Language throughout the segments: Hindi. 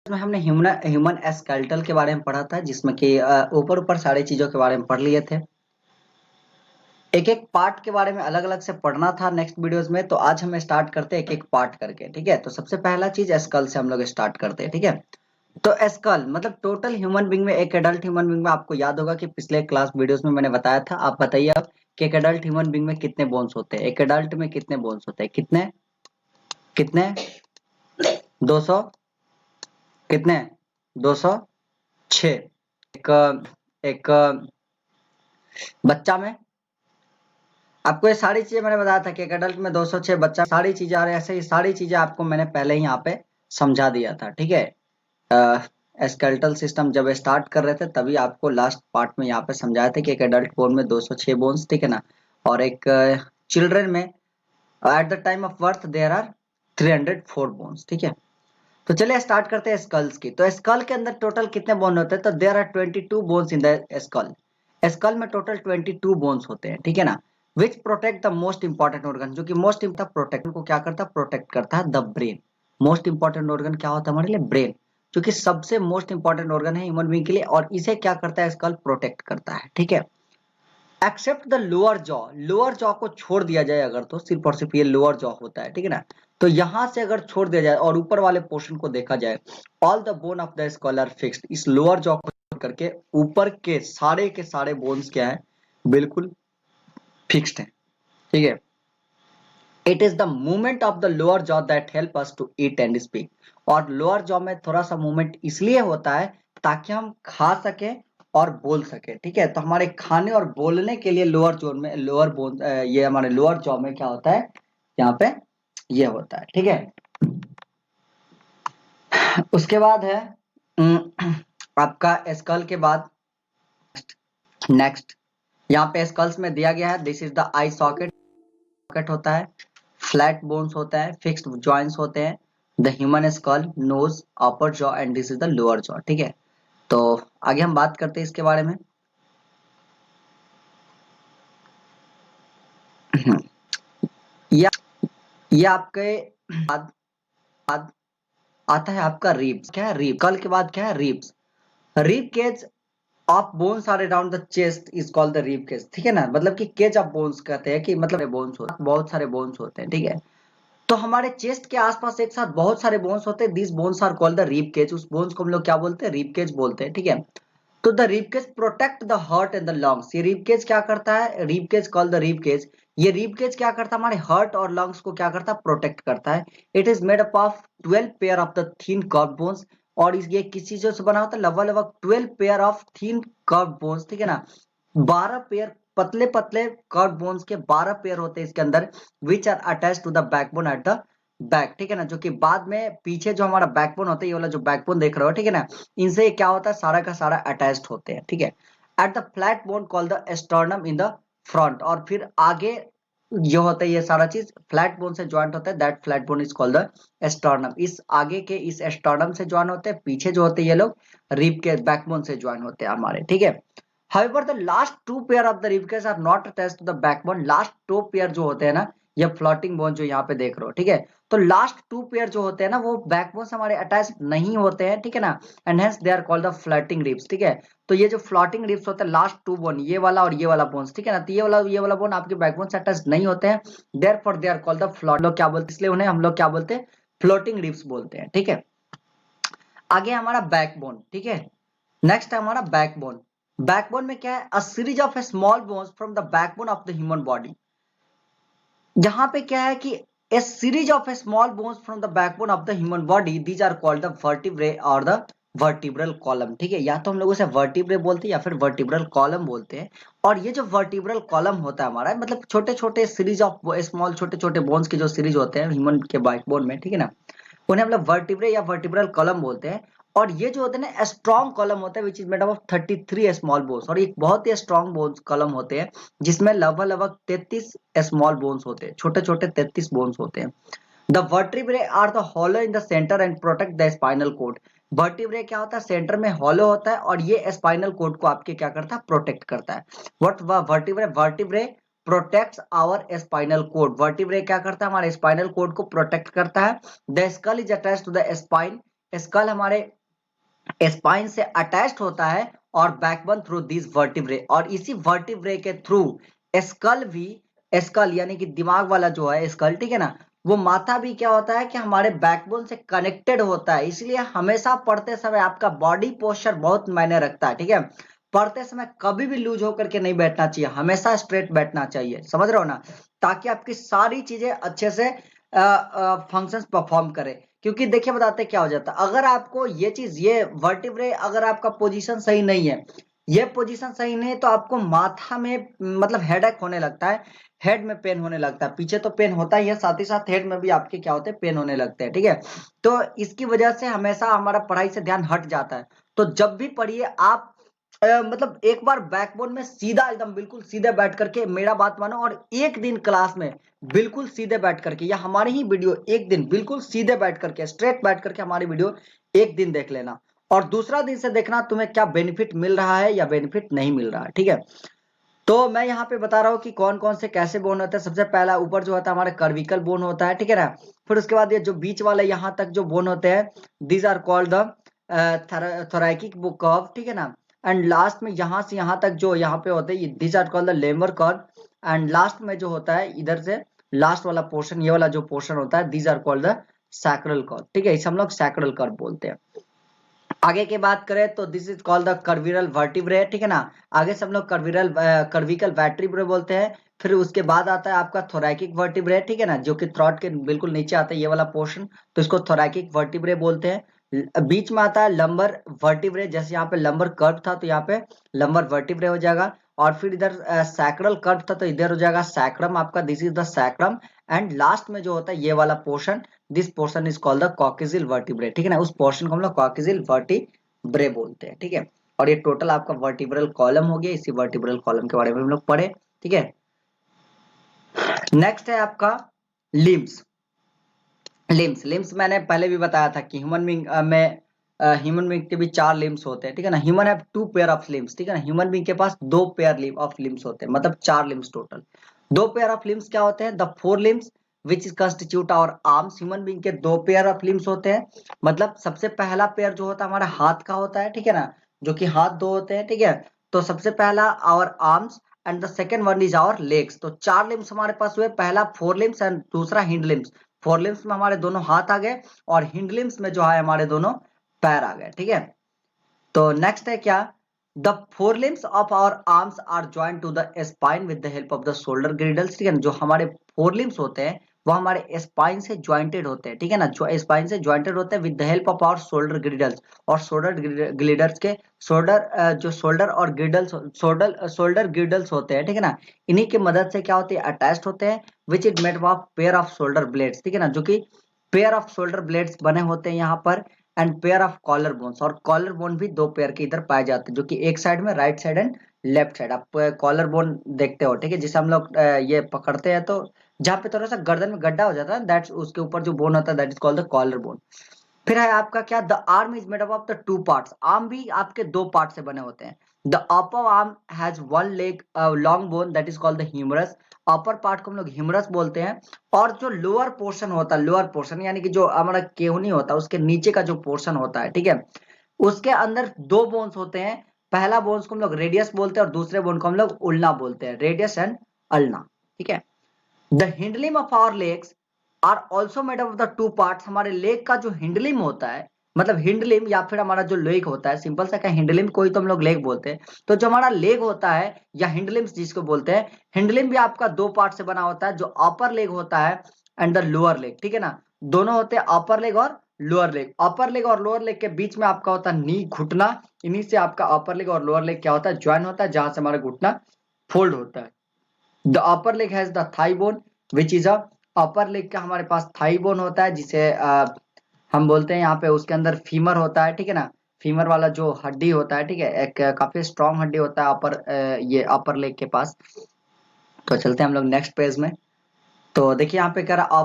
में हमने ह्यूमन स्केलेटल के बारे में पढ़ा था, जिसमें कि ऊपर ऊपर सारी चीजों के बारे में पढ़ लिए थे। एक एक पार्ट के बारे में अलग अलग से पढ़ना था नेक्स्ट वीडियोस में, तो आज हम स्टार्ट करते हैं एक एक पार्ट करके। ठीक है, तो सबसे पहला चीज स्कल से हम लोग स्टार्ट करते हैं। ठीक है, तो स्कल मतलब टोटल ह्यूमन बींग में, एक एडल्ट ह्यूमन बींग में आपको याद होगा कि पिछले क्लास वीडियोस में मैंने बताया था। आप बताइए अब कि एक एडल्ट ह्यूमन बींग में कितने बोन्स होते हैं, एक एडल्ट में कितने बोन्स होते हैं, कितने कितने 200 कितने 206। एक एक बच्चा में आपको ये सारी चीजें मैंने बताया था कि एक एडल्ट में 206, बच्चा सारी चीजें आ रही है। ऐसे ही सारी चीजें आपको मैंने पहले ही यहाँ पे समझा दिया था। ठीक है, स्केलेटल सिस्टम जब स्टार्ट कर रहे थे तभी आपको लास्ट पार्ट में यहाँ पे समझाया था कि एक एडल्ट बोन में 206 बोन्स, ठीक है ना, और एक चिल्ड्रन में at the time of birth there are 304 bones. ठीक है, तो चलिए स्टार्ट करते हैं स्कल्स की। तो स्कल के अंदर टोटल कितने बोन होते हैं, तो there are 22 bones in the skull. Skull में टोटल 22 बोन्स होते हैं। ठीक है ना, which protect the most important organ, जो कि मोस्ट इंपॉर्टेंट प्रोटेक्ट को क्या करता है, प्रोटेक्ट करता है the brain. Most important organ क्या होता है हमारे लिए, ब्रेन, जो कि सबसे मोस्ट इंपॉर्टेंट ऑर्गन है ह्यूमन बीइंग के लिए, और इसे क्या करता है, स्कल प्रोटेक्ट करता है। ठीक है, एक्सेप्ट द लोअर जॉ को छोड़ दिया जाए अगर, तो सिर्फ और सिर्फ ये लोअर जॉ होता है। ठीक है ना, तो यहां से अगर छोड़ दिया जाए और ऊपर वाले पोर्शन को देखा जाए, all the bone of the skull are fixed. इस लोअर जॉ को छोड़ करके ऊपर के सारे बोन्स क्या है, बिल्कुल फिक्स्ड है। ठीक है, it is the movement of the lower jaw that help us to eat and speak. और लोअर जॉ में थोड़ा सा मूवमेंट इसलिए होता है ताकि हम खा सके और बोल सके। ठीक है, तो हमारे खाने और बोलने के लिए लोअर जोन में, लोअर बोन, ये हमारे लोअर जॉ में क्या होता है, यहाँ पे ये होता है। ठीक है, उसके बाद है आपका स्कल के बाद नेक्स्ट, यहाँ पे स्कल्स में दिया गया है, this is the I socket. Socket होता है, फ्लैट बोन्स होता है, फिक्स्ड जॉइंट्स होते हैं, the human skull, nose, upper jaw and this is the lower jaw. ठीक है, तो आगे हम बात करते हैं इसके बारे में। या ये आपके बाद आता है आपका रिब्स। क्या है रिब, कल के बाद क्या है, ribs. Rib cage of bones are around the chest is called the rib cage. ठीक है ना, मतलब कि केज ऑफ बोन्स कहते हैं कि मतलब बोन्स होते हैं, बहुत सारे बोन्स होते हैं। ठीक है, तो हमारे चेस्ट के आसपास एक साथ बहुत सारे बोन्स होते हैं, this bones are called the rib cage. उस बोन्स को हम लोग क्या बोलते हैं, रिब केज बोलते हैं। ठीक है, तो the rib cage protect the heart and the lungs. ये रिब केज क्या करता है, rib cage called the rib cage, ये रिब केज क्या करता है, हमारे हार्ट और लंग्स को क्या करता है, प्रोटेक्ट करता है। It is made up of 12 pair of the thin curve bones. और ये किस चीजों से बना होता है, लगभग लगभग 12 pair of thin curve bones. ठीक है ना, 12 पेयर पतले पतले कर्व बोन्स के 12 पेयर होते हैं इसके अंदर, which are attach to the backbone at the back. ठीक है ना, जो कि बाद में पीछे जो हमारा बैकबोन होता है, ये वाला जो बैकबोन देख रहे हो, ठीक है ना, इनसे क्या होता है, सारा का सारा अटैच्ड होते हैं। ठीक है, at the flat bone called the sternum in the front. और फिर आगे जो होता है, ये सारा चीज फ्लैट बोन से ज्वाइंट होता है, that flat bone is called the sternum. इस आगे के इस स्टर्नम से ज्वाइन होते हैं, पीछे जो होते हैं ये लोग रिब के बैकबोन से ज्वाइन होते हैं हमारे। ठीक है, However, the last two pair of the rib cage are not attached to the backbone. Last two pair जो होते हैं ना, ये फ्लोटिंग बोन जो यहाँ पे देख रहे हो, ठीक है, तो लास्ट टू पेयर जो होते हैं ना, वो बैकबोन से हमारे अटैच नहीं होते हैं। ठीक है ना, and hence they are called the floating ribs. ठीक है, तो ये जो फ्लोटिंग रिब्स होते हैं, लास्ट टू बोन, ये वाला और ये वाला बोन्स, ठीक है ना, तो ये वाला बोन आपके बैकबोन से अटैच नहीं होते हैं, therefore they are called the float. लोग क्या बोलते हैं, इसलिए उन्हें हम लोग क्या बोलते हैं, फ्लोटिंग रिब्स बोलते हैं। ठीक है, आगे हमारा बैकबोन। ठीक है, नेक्स्ट है हमारा बैकबोन। बैकबोन में क्या है, a series of small bones from the backbone of the human body. यहाँ पे क्या है कि a series of small bones from the backbone of the human body, these are called the vertebrae और द वर्टिब्रल कॉलम। ठीक है, या तो हम लोग उसे वर्टिब्रे बोलते हैं या फिर वर्टिब्रल कॉलम बोलते हैं। और ये जो वर्टिब्रल कॉलम होता है हमारा, मतलब छोटे छोटे सीरीज ऑफ स्मॉल छोटे छोटे बोन्स के जो सीरीज होते हैं ह्यूमन के बैकबोन में, ठीक है ना, उन्हें हम लोग वर्टिब्रे या वर्टिब्रल कॉलम बोलते हैं। और ये जो होते हैं ना, स्ट्रॉन्ग कॉलम होता है which is made up of 33 small bones. और एक बहुत ही स्ट्रॉन्ग बोन्स कॉलम होते हैं जिसमें लगभग लगभग 33 स्मॉल बोन्स होते हैं, छोटे छोटे 33 बोन्स होते हैं। The vertebrae are the hollow in the centre and protect the spinal cord. Vertebrae क्या होता है, सेंटर में हॉलो होता है और ये स्पाइनल कोड को आपके क्या करता है, प्रोटेक्ट करता है। What vertebrae, vertebrae protects our spinal cord. Vertebrae क्या करता है, हमारे स्पाइनल कोड को प्रोटेक्ट करता है। The skull is attached to the spine. Skull हमारे स्पाइन से अटैच्ड होता है और बैकबोन थ्रू दिस वर्टिब्रे, और इसी वर्टिब्रे के थ्रू स्कल भी, स्कल यानी कि दिमाग वाला जो है स्कल, ठीक है ना, वो माथा भी क्या होता है कि हमारे बैकबोन से कनेक्टेड होता है। इसलिए हमेशा पढ़ते समय आपका बॉडी पोस्चर बहुत मायने रखता है, ठीक है। पढ़ते समय कभी भी लूज होकर के नहीं बैठना चाहिए, हमेशा स्ट्रेट बैठना चाहिए, समझ रहे हो ना, ताकि आपकी सारी चीजें अच्छे से फंक्शंस परफॉर्म करे। क्योंकि देखिए बताते क्या हो जाता है, अगर आपको ये चीज, ये वर्टिब्रे अगर आपका पोजीशन सही नहीं है, ये पोजीशन सही नहीं है, तो आपको माथा में मतलब हेडेक होने लगता है, हेड में पेन होने लगता है। पीछे तो पेन होता ही है, साथ ही साथ हेड में भी आपके क्या होते हैं, पेन होने लगते हैं, ठीक है। तो इसकी वजह से हमेशा हमारा पढ़ाई से ध्यान हट जाता है। तो जब भी पढ़िए आप मतलब एक बार बैकबोन में सीधा एकदम बिल्कुल सीधे बैठ करके मेरा बात मानो, और एक दिन क्लास में बिल्कुल सीधे बैठ करके, या हमारी ही वीडियो एक दिन बिल्कुल सीधे बैठ करके, स्ट्रेट बैठ करके हमारी वीडियो एक दिन देख लेना, और दूसरा दिन से देखना तुम्हें क्या बेनिफिट मिल रहा है या बेनिफिट नहीं मिल रहा है, ठीक है। तो मैं यहाँ पे बता रहा हूँ कि कौन कौन से कैसे बोन होते हैं। सबसे पहला ऊपर जो होता है हमारा कर्विकल बोन होता है, ठीक है ना। फिर उसके बाद ये जो बीच वाले यहाँ तक जो बोन होते हैं, these are called the thoracic curve, ठीक है ना। एंड लास्ट में यहाँ से यहाँ तक जो यहाँ पे होते हैं, these are called the lumbar curve. And last में जो होता है इधर से लास्ट वाला पोर्शन, ये वाला जो पोर्शन होता है, these are called the sacral curve, ठीक है, इसे हम लोग सैक्रल कर्व बोलते हैं। आगे की बात करें तो this is called the cervical vertebrae, ठीक है ना। आगे सब लोग कर्विकल वर्टिब्रे बोलते हैं। फिर उसके बाद आता है आपका थोरैकिक वर्टिब्रे, ठीक है ना, जो कि थ्रॉट के बिल्कुल नीचे आता है ये वाला पोर्शन, तो इसको थोरैकिक वर्टिब्रे बोलते हैं। बीच में आता है लंबर वर्टिब्रे, जैसे यहाँ पे लंबर कर्व था तो यहाँ पे लंबर वर्टिब्रे हो जाएगा। और फिर इधर सैक्रल कर्व था तो इधर हो जाएगा सैक्रम आपका, this is the sacrum. And last में जो होता है ये वाला portion, this portion is called the coxal vertebrae, ठीक है ना, उस पोर्शन को हम लोग कॉक्सियल वर्टिब्रे बोलते हैं, ठीक है। और ये टोटल आपका वर्टिब्रल कॉलम हो गया, इसी वर्टिब्रल कॉलम के बारे में हम लोग पढ़े, ठीक है। नेक्स्ट है आपका लिम्स। लिम्स मैंने पहले भी बताया था कि ह्यूमन बीइंग में ह्यूमन बीइंग के भी 4 लिम्स होते हैं, ठीक है ना। Human have 2 pair of limbs, ठीक है ना। ह्यूमन बीइंग के पास 2 पेयर ऑफ लिम्स होते हैं, मतलब 4 limbs total. 2 pair of limbs क्या होते हैं, the 4 limbs which is constitute our arms. Human being के 2 पेयर ऑफ लिम्स होते हैं, मतलब सबसे पहला पेयर जो होता है हमारा हाथ का होता है, ठीक है ना, जो कि हाथ 2 होते हैं, ठीक है। तो सबसे पहला our arms and the second one is our legs. तो 4 लिम्स हमारे पास हुए, पहला 4 लिम्स एंड दूसरा हिंड लिम्स। 4 लिम्स में हमारे दोनों हाथ आ गए, और हिंड लिम्स में जो है हमारे दोनों पैर आ गए, ठीक है। तो नेक्स्ट है क्या, the 4 limbs of our arms are joined to the spine with the help of the shoulder girdles, ठीक है ना। जो हमारे 4 limbs होते हैं वो हमारे स्पाइन से ज्वाइंटेड होते हैं, ठीक है ना, जो स्पाइन से ज्वाइंटेड होते हैं with the help of our shoulder girdles. और शोल्डर ग्लिडर्स के शोल्डर जो शोल्डर और ग्रिडल्स शोल्डर ग्रिडल्स होते हैं, ठीक है ना, इन्हीं की मदद से क्या होते हैं, अटैच्ड होते हैं, which is made of pair off shoulder blades, ठीक है ना, जो कि पेयर ऑफ शोल्डर ब्लेड्स बने होते हैं यहाँ पर। And pair of collar bones, और कॉलर बोन भी 2 पेयर के इधर पाए जाते हैं, जो कि एक साइड में right side and left side. आप कॉलर बोन देखते हो, ठीक है, जिसे हम लोग ये पकड़ते हैं तो जहाँ पे थोड़ा सा गर्दन में गड्ढा हो जाता है, दैट्स उसके ऊपर जो बोन होता है that is called the collar bone. फिर है आपका क्या, the arm is made up of the 2 parts. Arm भी आपके 2 पार्ट से बने होते हैं। The upper arm has 1 leg long bone that is called the humerus. Upper part को हम लोग ह्यूमरस बोलते हैं। और जो लोअर पोर्शन होता है, लोअर पोर्शन यानी कि जो हमारा केहूनी होता है उसके नीचे का जो पोर्शन होता है, ठीक है, उसके अंदर 2 बोन्स होते हैं। पहला बोन्स को हम लोग रेडियस बोलते हैं और दूसरे बोन को हम लोग उल्ना बोलते हैं, रेडियस एंड अल्ना, ठीक है। The hindlimb of our legs are also made of the 2 parts. हमारे लेग का जो हिंडलिम होता है, मतलब हिंडलिम या फिर हमारा जो लेग होता है, सिंपल सा क्या, हिंडलिम कोई तो हम लोग लेग बोलते हैं, तो जो हमारा लेग होता है या हिंडलिम्स जिसको बोलते हैं, हिंडलिम भी आपका 2 पार्ट से बना होता है, जो अपर लेग होता है एंड द लोअर लेग, ठीक है ना। दोनों होते हैं अपर लेग और लोअर लेग। अपर लेग और लोअर लेग के बीच में आपका होता है नी, घुटना। इन्हीं से आपका अपर लेग और लोअर लेग क्या होता है, ज्वाइन होता है, जहां से हमारा घुटना फोल्ड होता है। The upper leg has the thigh bone which is a, upper leg का हमारे पास थाई बोन होता है, जिसे हम बोलते हैं यहाँ पे, उसके अंदर फीमर होता है, ठीक है ना। फीमर वाला जो हड्डी होता है, ठीक है, एक काफी स्ट्रॉन्ग हड्डी होता है अपर ये अपर लेग के पास। तो चलते हैं हम लोग नेक्स्ट पेज में। तो देखिए यहाँ पे कह रहा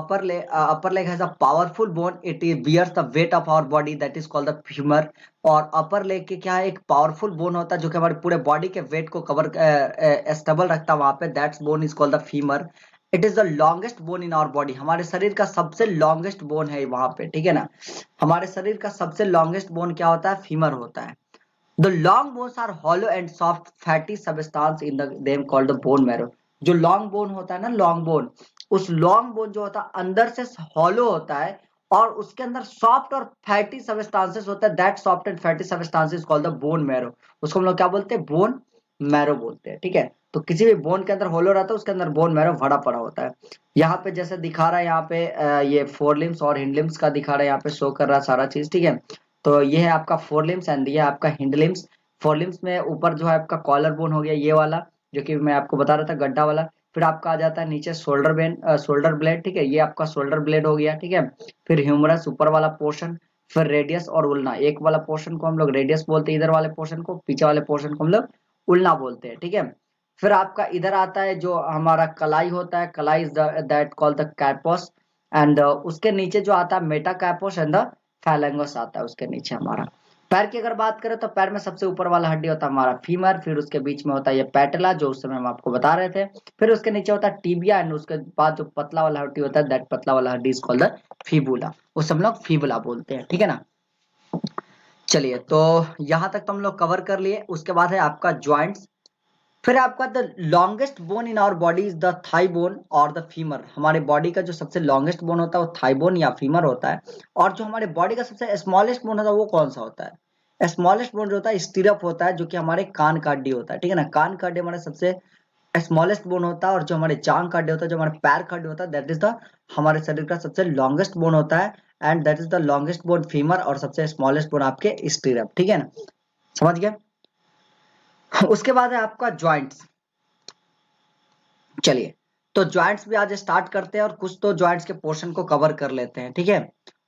upper leg has a powerful bone, it bears the weight of our body that is called the femur. और अपर लेग के क्या है, एक पावरफुल बोन होता है जो कि हमारे पूरे बॉडी के वेट को कवर स्टेबल रखता है वहां पे, that's bone is called the femur. It is the longest bone in our body, हमारे शरीर का सबसे लॉन्गेस्ट बोन है वहां पे, ठीक है ना। हमारे शरीर का सबसे लॉन्गेस्ट बोन क्या होता है, फीमर होता है। The long bones are hollow and soft fatty substance in the them called the bone marrow. जो लॉन्ग बोन होता है ना, लॉन्ग बोन, उस लॉन्ग बोन जो होता है अंदर से हॉलो होता है और उसके अंदर सॉफ्ट और फैटी सबस्टांसेस होता है, that soft and fatty substances called the bone marrow. उसको हम लोग क्या बोलते हैं, बोन मैरो बोलते हैं, ठीक है। तो किसी भी बोन के अंदर होलो रहता है उसके अंदर बोन मैरो भरा पड़ा होता है। यहाँ पे जैसे दिखा रहा है, यहाँ पे ये फोर लिम्स और हिंड लिम्स का दिखा रहा है, यहाँ पे शो कर रहा है सारा चीज, ठीक है। तो ये है आपका फोर लिम्स एंड ये है आपका हिंड लिम्स। फोर लिम्स में ऊपर जो है आपका कॉलर बोन हो गया ये वाला, जो कि मैं आपको बता रहा था गड्ढा वाला। फिर आपका आ जाता है नीचे शोल्डर बेन, शोल्डर ब्लेड, ठीक है, ये आपका शोल्डर ब्लेड हो गया, ठीक है। फिर ह्यूमरस ऊपर वाला पोर्शन, फिर रेडियस और उल्ना, एक वाला पोर्शन को हम लोग रेडियस बोलते हैं, इधर वाले पोर्शन को, पीछे वाले पोर्शन को हम लोग उल्ना बोलते हैं, ठीक है। फिर आपका इधर आता है जो हमारा कलाई होता है, कलाई is that called the carpus and उसके नीचे जो आता है metacarpus and the phalanges आता है उसके नीचे हमारा। पैर की अगर बात करें तो पैर में सबसे ऊपर वाला हड्डी होता है हमारा फीमर, फिर उसके बीच में होता है ये पैटेला जो उस समय हम आपको बता रहे थे, फिर उसके नीचे होता है टीबिया एंड उसके बाद जो पतला वाला हड्डी होता है दैट पतला वाला हड्डी इज कॉल्ड द फीबुला, उसे हम लोग फीबुला बोलते हैं, ठीक है ना। चलिए, तो यहां तक तो हम लोग कवर कर लिए। उसके बाद है आपका ज्वाइंट्स। फिर आपका the longest bone in our body is the thigh bone और द फीमर। हमारे बॉडी का जो सबसे लॉन्गेस्ट बोन होता है वो थाई बोन या फीमर होता है। और जो हमारे बॉडी का सबसे स्मॉलेस्ट बोन होता है वो कौन सा होता है, स्मॉलेस्ट बोन जो होता है स्टीरअप होता है, जो कि हमारे कान का हड्डी होता है, ठीक है ना। कान का हड्डी हमारे सबसे स्मॉलेस्ट बोन होता है और जो हमारे जांग का हड्डी होता है, जो हमारे पैर का हड्डी होता है, दैट इज द हमारे शरीर का सबसे लॉन्गेस्ट बोन होता है and that is the longest bone femur और सबसे स्मॉलेस्ट बोन आपके स्टीरअप, ठीक है ना, समझ गए। उसके बाद है आपका ज्वाइंट्स। चलिए, तो ज्वाइंट्स भी आज स्टार्ट करते हैं और कुछ तो ज्वाइंट्स के पोर्शन को कवर कर लेते हैं, ठीक है।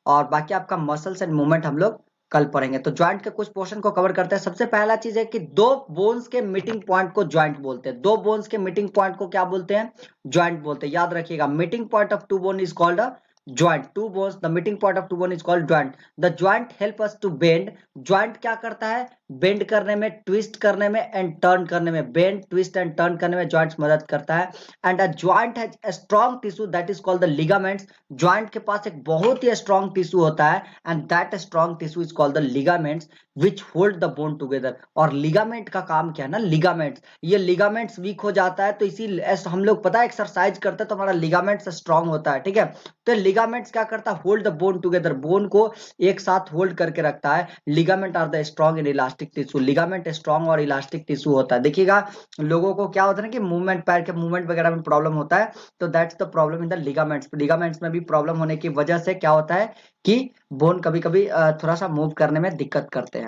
और बाकी आपका मसल्स एंड मूवमेंट हम लोग कल पढ़ेंगे। तो ज्वाइंट के कुछ पोर्शन को कवर करते हैं। सबसे पहला चीज है कि दो बोन्स के मीटिंग पॉइंट को ज्वाइंट बोलते हैं। दो बोन्स के मीटिंग पॉइंट को क्या बोलते हैं, ज्वाइंट बोलते हैं। याद रखिएगा, meeting point of two bone is called a joint. Two bones, the meeting point of two bone is called joint. The joint help us to bend. Joint क्या करता है, बेंड करने में, ट्विस्ट करने में एंड टर्न करने में, बेंड ट्विस्ट एंड टर्न करने में ज्वाइंट्स मदद करता है। And a joint has a strong tissue that is called the ligaments. Joint के पास एक बहुत ही स्ट्रॉन्ग टिश्यू होता है and that strong tissue is called the ligaments which hold the bone together. और लिगामेंट का काम क्या है ना, लिगामेंट्स, ये लिगामेंट्स वीक हो जाता है तो इसी हम लोग पता है एक्सरसाइज करते हैं तो हमारा लिगामेंट्स स्ट्रॉन्ग होता है, ठीक है। तो लिगामेंट्स क्या करता है, hold the bone together, bone को एक साथ होल्ड करके रखता है। Ligament are the strong in elastic tissue. Ligament strong और इलास्टिक टिश्यू होता है। देखिएगा, लोगों को क्या होता है ना कि मूवमेंट, पैर के मूवमेंट वगैरह में प्रॉब्लम होता है, तो that's the problem in the ligaments. Ligaments में भी प्रॉब्लम होने की वजह से क्या होता है कि बोन कभी कभी थोड़ा सा मूव करने में दिक्कत करते हैं।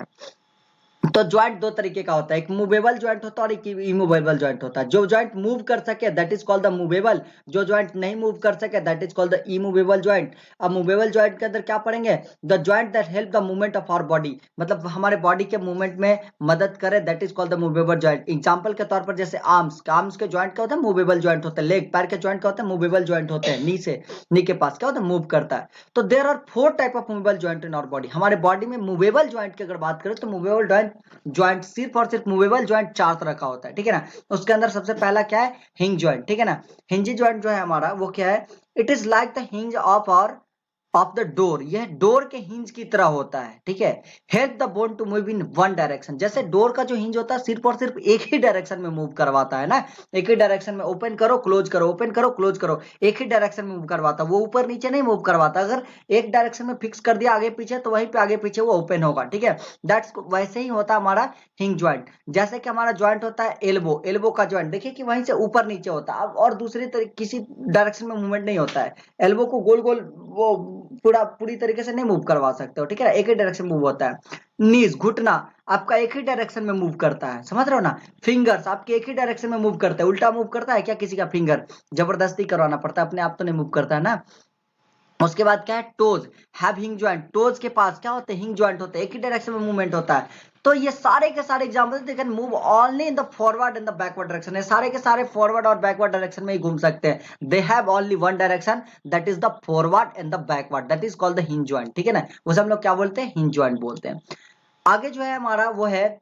तो ज्वाइंट दो तरीके का होता है, एक मूवेबल ज्वाइंट होता है और एक इमूवेबल ज्वाइंट होता है। जो ज्वाइंट मूव कर सके that is called the movable, जो ज्वाइंट नहीं मूव कर सके that is called the immovable joint. अब मूवेबल ज्वाइंट के अंदर क्या पढ़ेंगे, the joint that help the movement of our body, मतलब हमारे बॉडी के मूवमेंट में मदद करे, दैट इज कॉल्ड द मूवेबल ज्वाइंट। एग्जांपल के तौर पर जैसे आर्म्स, आर्म्स के ज्वाइंट क्या होता है, मूवेबल ज्वाइंट होता है। लेग, पैर के ज्वाइंट क्या होता है, मूवेबल ज्वाइंट होते हैं। नी से, नी के पास क्या होता है, मूव करता है। तो there are four type of movable joint in our body. हमारे बॉडी में मूवेबल ज्वाइंट की अगर बात करें तो मूवेबल ज्वाइंट सिर्फ और सिर्फ मूवेबल ज्वाइंट चार तरह का होता है, ठीक है ना। उसके अंदर सबसे पहला क्या है, हिंज ज्वाइंट, ठीक है ना। हिंज ज्वाइंट जो है हमारा वो क्या है, it is like the hinge of the door, यह डोर के हिंज की तरह होता है, ठीक है। Help the bone to move in one direction, जैसे डोर का जो हिंज होता है सिर्फ और सिर्फ एक ही डायरेक्शन में मूव करवाता है ना, एक ही डायरेक्शन में ओपन करो क्लोज करो, ओपन करो क्लोज करो, एक ही डायरेक्शन में मूव करवाता है, वो ऊपर नीचे नहीं मूव करवाता। अगर एक डायरेक्शन में फिक्स कर दिया आगे पीछे तो वहीं पे आगे पीछे वो ओपन होगा, ठीक है। दैट्स वैसे ही होता है हमारा हिंग ज्वाइंट। जैसे कि हमारा ज्वाइंट होता है एल्बो, एल्बो का ज्वाइंट देखिए कि वहीं से ऊपर नीचे होता है, अब और दूसरी किसी डायरेक्शन में मूवमेंट नहीं होता है। एल्बो को गोल गोल वो पूरी तरीके से नहीं मूव करवा सकते हो, ठीक है, एक ही डायरेक्शन मूव होता है। नीज, घुटना आपका एक ही डायरेक्शन में मूव करता है, समझ रहे हो ना। फिंगर्स आपके एक ही डायरेक्शन में मूव करता है, उल्टा मूव करता है क्या किसी का फिंगर, जबरदस्ती करवाना पड़ता है, अपने आप तो नहीं मूव करता है ना। उसके बाद क्या है, टोज हैव हिंग ज्वाइंट, टोज के पास क्या होते हैं, हिंग ज्वाइंट होते हैं, एक ही डायरेक्शन में मूवमेंट होता है। तो ये सारे के सारे example they can move only in the forward and the backward direction, ये सारे के सारे फॉरवर्ड और बैकवर्ड डायरेक्शन में ही घूम सकते हैं। They have only one direction that is the forward and the backward, that is called the hinge joint, ठीक है ना। उसे हम लोग क्या बोलते हैं, हिंज ज्वाइंट बोलते हैं। आगे जो है हमारा वो है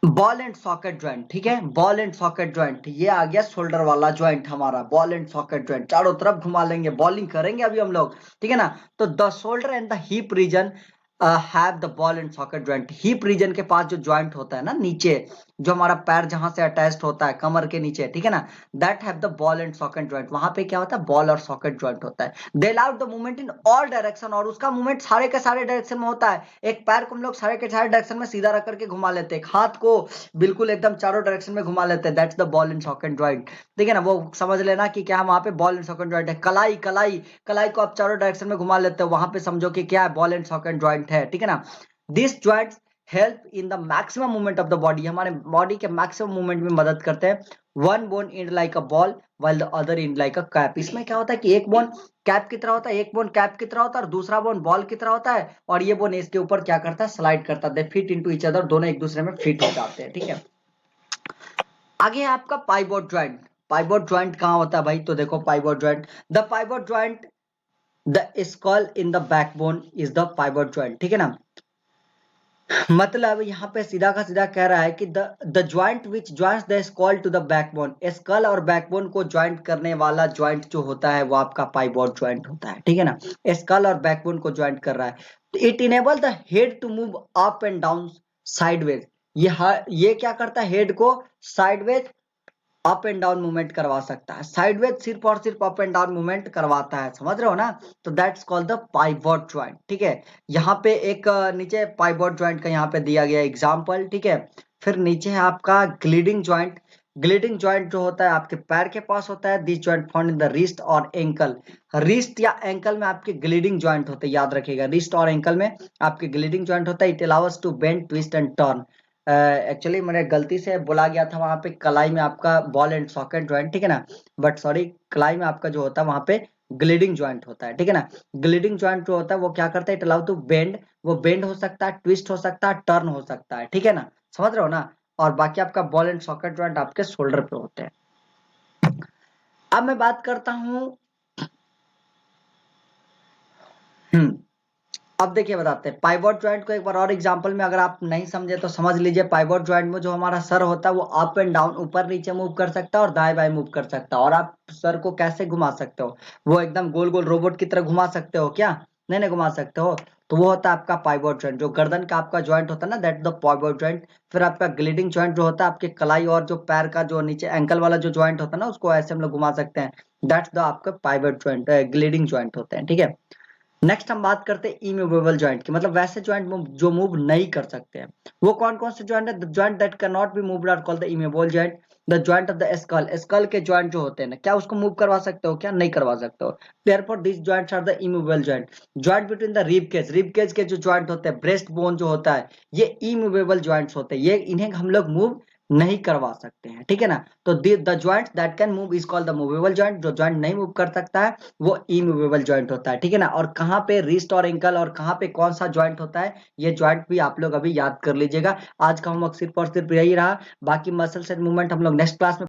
बॉल एंड सॉकेट ज्वाइंट, ठीक है, बॉल एंड सॉकेट ज्वाइंट, ये आ गया शोल्डर वाला ज्वाइंट हमारा, बॉल एंड सॉकेट ज्वाइंट, चारों तरफ घुमा लेंगे, बॉलिंग करेंगे अभी हम लोग, ठीक है ना। तो the shoulder and the hip region have the ball and socket joint. Hip region के पास जो ज्वाइंट होता है ना नीचे, जो हमारा पैर जहां से अटैच्ड होता है कमर के नीचे, ठीक है ना, that have the ball and socket joint, वहां पे क्या होता है, बॉल और सॉकेट ज्वाइंट होता है। They allow the movement in all direction, और उसका मूवमेंट सारे के सारे डायरेक्शन में होता है। एक पैर को हम लोग सारे के सारे डायरेक्शन में सीधा रख करके घुमा लेते हैं, हाथ को बिल्कुल एकदम चारों डायरेक्शन में घुमा लेते हैं, that's the ball and socket joint, ठीक है ना। वो समझ लेना कि क्या वहां पे बॉल एंड सॉकेट ज्वाइंट है। कलाई कलाई कलाई को आप चारों डायरेक्शन में घुमा लेते हो, वहां पे समझो कि क्या है, बॉल एंड सॉकेट ज्वाइंट है, ठीक है ना। This joints help in the maximum movement of the body, हमारे बॉडी के मैक्सिमम मूवमेंट में मदद करते हैं। One bone in like a ball while the other in like a cap. इसमें क्या होता है कि एक बोन कैप की तरह होता है, एक बोन कैप की तरह होता है और दूसरा बोन बॉल की तरह होता है, और ये बोन इसके ऊपर क्या करता है, स्लाइड करता है, दे फिट इनटू ईच अदर, दोनों एक दूसरे में फिट हो जाते हैं, ठीक है। आगे है आपका पाइवोट ज्वाइंट। पाइवोट ज्वाइंट कहाँ होता है भाई, तो देखो pivot joint, the pivot joint the skull in the backbone is the pivot joint, ठीक है ना। मतलब यहाँ पे सीधा का सीधा कह रहा है कि the joint which joints the skull to the backbone, skull और बैकबोन को ज्वाइंट करने वाला ज्वाइंट जो होता है वो आपका पाइवोट ज्वाइंट होता है, ठीक है ना। स्कल और बैकबोन को ज्वाइंट कर रहा है। It enable the head to move up and down sideways, ये क्या करता है, हेड को sideways up and down movement करवा सकता है, साइडवेज सिर्फ और सिर्फ अप एंड डाउन मूवमेंट करवाता है, समझ रहे हो ना। तो that's called the pivot joint, ठीक है। यहाँ पे एक नीचे पाइवोट ज्वाइंट का यहाँ पे दिया गया एग्जांपल, ठीक है। फिर नीचे है आपका ग्लीडिंग ज्वाइंट। ग्लीडिंग ज्वाइंट जो होता है आपके पैर के पास होता है, this joint found in the wrist और एंकल। रिस्ट या एंकल में आपके ग्लीडिंग ज्वाइंट होते हैं, याद रखिएगा, रिस्ट और एंकल में आपके ग्लीडिंग ज्वाइंट होता है। It allows to bend twist and turn. Actually मैंने गलती से बोला गया था वहां पे कलाई में आपका बॉल एंड सॉकेट ज्वाइंट, ठीक है ना, बट सॉरी, कलाई में आपका जो होता है वहां पे ग्लीडिंग ज्वाइंट होता है, ठीक है ना। ग्लीडिंग ज्वाइंट जो होता है वो क्या करता है, इट अलाउ टू बेंड, वो बेंड हो सकता है, ट्विस्ट हो सकता है, टर्न हो सकता है, ठीक है ना, समझ रहे हो ना। और बाकी आपका बॉल एंड सॉकेट ज्वाइंट आपके शोल्डर पे होते हैं। अब मैं बात करता हूं, अब देखिए बताते हैं पाइवोट ज्वाइंट को एक बार और एग्जांपल में, अगर आप नहीं समझे तो समझ लीजिए। पाइवोट ज्वाइंट में जो हमारा सर होता है वो अप एंड डाउन, ऊपर नीचे मूव कर सकता है और दाएं बाएं मूव कर सकता है। और आप सर को कैसे घुमा सकते हो, वो एकदम गोल गोल रोबोट की तरह घुमा सकते हो क्या, नहीं नहीं घुमा सकते हो। तो वो होता है आपका पाइवोट ज्वाइंट, जो गर्दन का आपका ज्वाइंट होता है ना, दैट द पाइवोट ज्वाइंट। फिर आपका ग्लीडिंग ज्वाइंट जो होता है आपके कलाई और जो पैर का जो नीचे एंकल वाला जो ज्वाइंट होता है ना, उसको ऐसे हम लोग घुमा सकते हैं, दैट्स द आपका पाइवोट ज्वाइंट, ग्लीडिंग ज्वाइंट होते हैं, ठीक है। नेक्स्ट हम बात करते हैं इमूवेबल ज्वाइंट की, मतलब वैसे ज्वाइंट जो मूव नहीं कर सकते हैं। वो कौन कौन से ज्वाइंट है, the joint that can not be moved are called the immovable joint. The joint of the skull, skull के ज्वाइंट जो होते हैं ना, क्या उसको मूव करवा सकते हो, क्या नहीं करवा सकते हो। Therefore this joints are the immovable joint. Joint between the rib cage के जो ज्वाइंट होते हैं, ब्रेस्ट बोन जो होता है, ये इमूवेबल ज्वाइंट्स होते हैं, ये इन्हें हम लोग मूव नहीं करवा सकते हैं, ठीक है ना। तो the joint that can move is called the मूवेबल ज्वाइंट, जो ज्वाइंट नहीं मूव कर सकता है वो इमूवेबल ज्वाइंट होता है, ठीक है ना। और कहाँ पे रिस्ट और एंकल और कहाँ पे कौन सा ज्वाइंट होता है, ये ज्वाइंट भी आप लोग अभी याद कर लीजिएगा। आज का होमवर्क सिर्फ और सिर्फ यही रहा, बाकी मसल्स एंड मूवमेंट हम लोग नेक्स्ट क्लास में